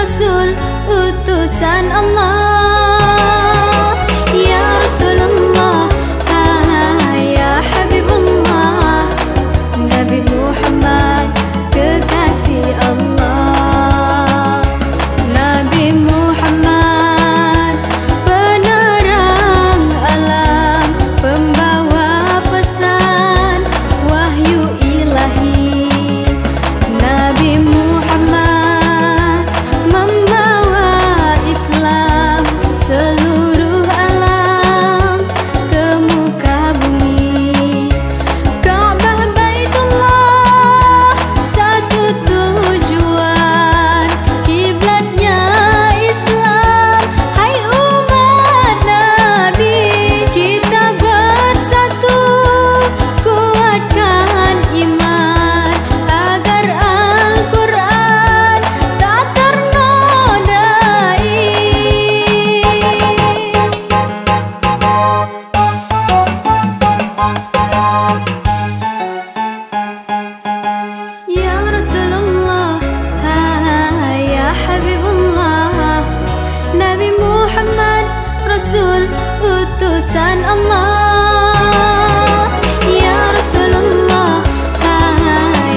Rasul utusan Allah. Ya Rasulullah, ya Habibullah, Nabi Muhammad kekasih Allah. Nabi Muhammad penerang alam, pembawa pesan wahyu ilahi. Nabi Muhammad membawa Islam seluruh alam ke muka bumi. Ka'bah Baitullah satu tujuan, kiblatnya Islam. Hai umat Nabi, kita bersatu, kuatkan iman agar Al-Quran tak ternodai. Ya Rasulullah, ya Habibullah, Nabi Muhammad Rasul utusan Allah. Ya Rasulullah,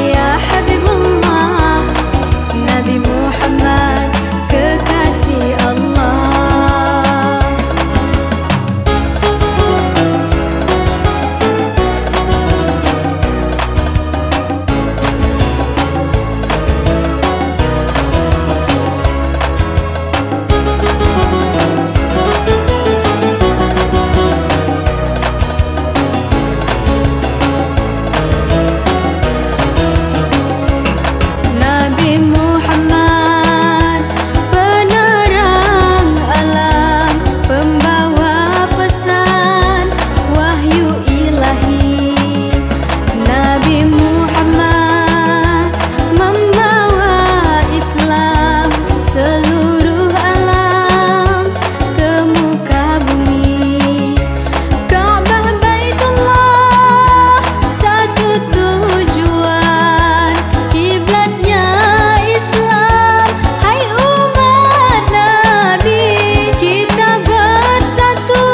ya Habibullah, Nabi Muhammad kekasih Allah. Nabi Muhammad penerang alam, pembawa pesan wahyu ilahi. Nabi Muhammad membawa Islam seluruh alam ke muka bumi. Ka'bah Baitullah satu tujuan, kiblatnya Islam. Hai umat Nabi, kita bersatu,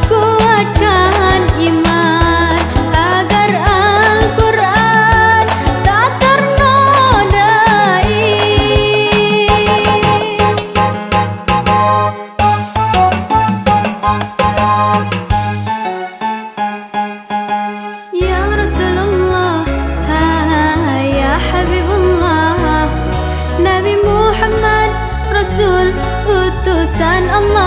kuatkan iman agar Al-Quran tak ternodai. Ya Rasulullah, ya Habibullah, Nabi Muhammad Rasul utusan Allah.